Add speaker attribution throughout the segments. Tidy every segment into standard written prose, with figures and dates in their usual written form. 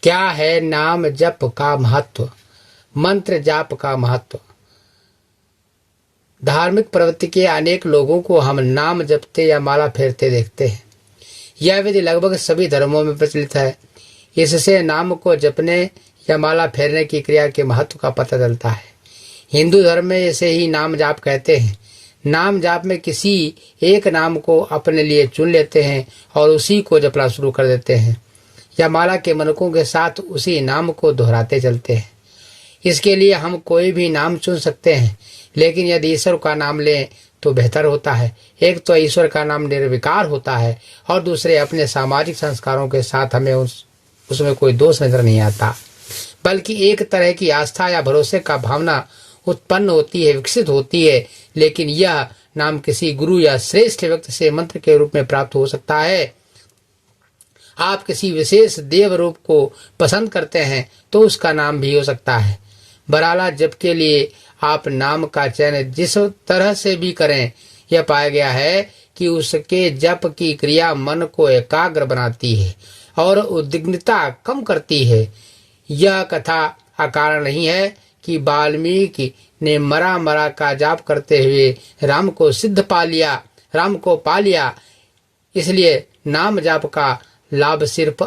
Speaker 1: क्या है नाम जप का महत्व, मंत्र जाप का महत्व। धार्मिक प्रवृत्ति के अनेक लोगों को हम नाम जपते या माला फेरते देखते हैं। यह विधि लगभग सभी धर्मों में प्रचलित है। इससे नाम को जपने या माला फेरने की क्रिया के महत्व का पता चलता है। हिंदू धर्म में इसे ही नाम जाप कहते हैं। नाम जाप में किसी एक नाम को अपने लिए चुन लेते हैं और उसी को जपना शुरू कर देते हैं या माला के मनकों के साथ उसी नाम को दोहराते चलते हैं। इसके लिए हम कोई भी नाम चुन सकते हैं, लेकिन यदि ईश्वर का नाम लें तो बेहतर होता है। एक तो ईश्वर का नाम निर्विकार होता है और दूसरे अपने सामाजिक संस्कारों के साथ हमें उसमें कोई दोष नजर नहीं आता, बल्कि एक तरह की आस्था या भरोसे का भावना उत्पन्न होती है, विकसित होती है। लेकिन यह नाम किसी गुरु या श्रेष्ठ व्यक्ति से मंत्र के रूप में प्राप्त हो सकता है। आप किसी विशेष देव रूप को पसंद करते हैं तो उसका नाम भी हो सकता है। बराला जप के लिए आप नाम का चयन जिस तरह से भी करें, यह पाया गया है कि उसके जप की क्रिया मन को एकाग्र बनाती है और उद्विग्नता कम करती है। यह कथा अकारण नहीं है कि वाल्मीकि ने मरा का जाप करते हुए राम को पा लिया। इसलिए नाम जाप का लाभ सिर्फ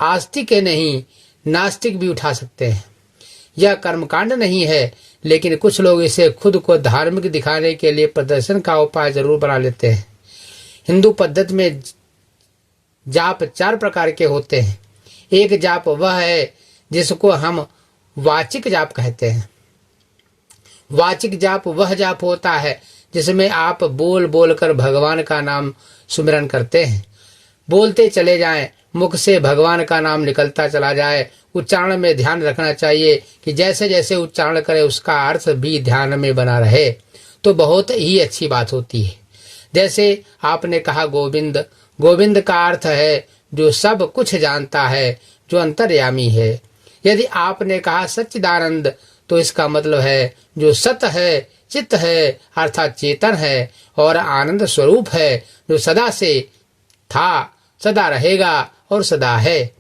Speaker 1: आस्तिक नहीं, नास्तिक भी उठा सकते हैं। यह कर्मकांड नहीं है, लेकिन कुछ लोग इसे खुद को धार्मिक दिखाने के लिए प्रदर्शन का उपाय जरूर बना लेते हैं। हिंदू पद्धति में जाप 4 प्रकार के होते हैं। एक जाप वह है जिसको हम वाचिक जाप कहते हैं। वाचिक जाप वह जाप होता है जिसमें आप बोल बोल कर भगवान का नाम सुमिरन करते हैं। बोलते चले जाएं, मुख से भगवान का नाम निकलता चला जाए। उच्चारण में ध्यान रखना चाहिए कि जैसे जैसे उच्चारण करें उसका अर्थ भी ध्यान में बना रहे, तो बहुत ही अच्छी बात होती है। जैसे आपने कहा गोविंद, गोविंद का अर्थ है जो सब कुछ जानता है, जो अंतर्यामी है। यदि आपने कहा सच्चिदानंद, तो इसका मतलब है जो सत है, चित्त है अर्थात चेतन है और आनंद स्वरूप है, जो सदा से था, सदा रहेगा और सदा है।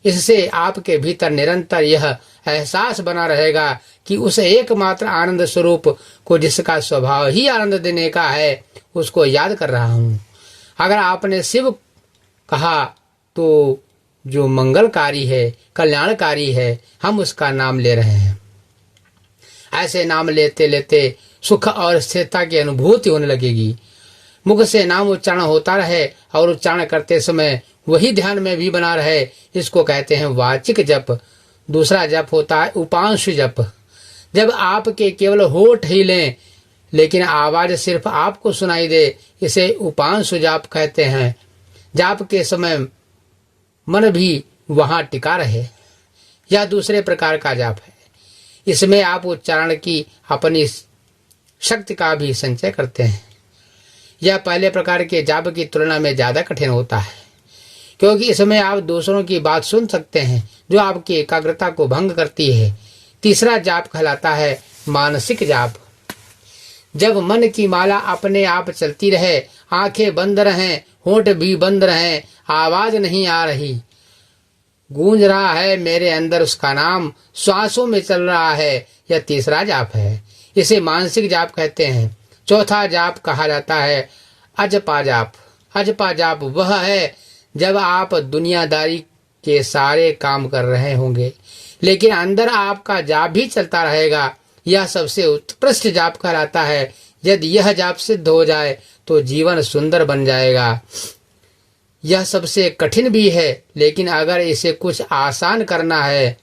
Speaker 1: इससे आपके भीतर निरंतर यह एहसास बना रहेगा कि उस एकमात्र आनंद स्वरूप को, जिसका स्वभाव ही आनंद देने का है, उसको याद कर रहा हूँ। अगर आपने शिव कहा तो जो मंगलकारी है, कल्याणकारी है, हम उसका नाम ले रहे हैं। ऐसे नाम लेते लेते सुख और स्थिरता की अनुभूति होने लगेगी। मुख से नाम उच्चारण होता रहे और उच्चारण करते समय वही ध्यान में भी बना रहे, इसको कहते हैं वाचिक जप। दूसरा जप होता है उपांशु जप। जब आपके केवल होठ ही लें लेकिन आवाज सिर्फ आपको सुनाई दे, इसे उपांशु जाप कहते हैं। जाप के समय मन भी वहां टिका रहे। यह दूसरे प्रकार का जाप है। इसमें आप उच्चारण की अपनी शक्ति का भी संचय करते हैं। यह पहले प्रकार के जाप की तुलना में ज्यादा कठिन होता है, क्योंकि इसमें आप दूसरों की बात सुन सकते हैं जो आपकी एकाग्रता को भंग करती है। तीसरा जाप कहलाता है मानसिक जाप। जब मन की माला अपने आप चलती रहे, आंखें बंद रहें, होंठ भी बंद रहें, आवाज नहीं आ रही, गूंज रहा है मेरे अंदर उसका नाम, श्वासों में चल रहा है, यह तीसरा जाप है। इसे मानसिक जाप कहते हैं। चौथा जाप कहा जाता है अजपा जाप। अजपा जाप वह है जब आप दुनियादारी के सारे काम कर रहे होंगे, लेकिन अंदर आपका जाप भी चलता रहेगा। यह सबसे उत्कृष्ट जाप कहलाता है। यदि यह जाप सिद्ध हो जाए तो जीवन सुंदर बन जाएगा। यह सबसे कठिन भी है, लेकिन अगर इसे कुछ आसान करना है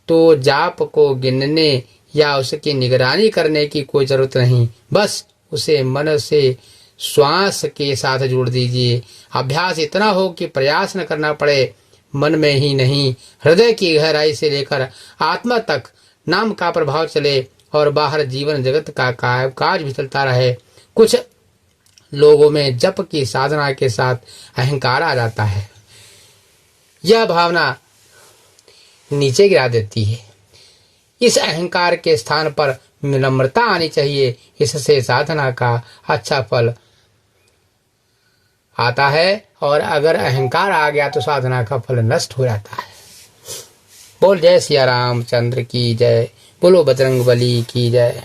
Speaker 1: तो जाप को गिनने या उसकी निगरानी करने की कोई जरूरत नहीं। बस उसे मन से श्वास के साथ जोड़ दीजिए। अभ्यास इतना हो कि प्रयास न करना पड़े। मन में ही नहीं, हृदय की गहराई से लेकर आत्मा तक नाम का प्रभाव चले और बाहर जीवन जगत का काज भी चलता रहे। कुछ लोगों में जप की साधना के साथ अहंकार आ जाता है। यह भावना नीचे गिरा देती है। इस अहंकार के स्थान पर विनम्रता आनी चाहिए। इससे साधना का अच्छा फल आता है और अगर अहंकार आ गया तो साधना का फल नष्ट हो जाता है। बोल जय सिया रामचंद्र की जय, बोलो बजरंग बली की जय।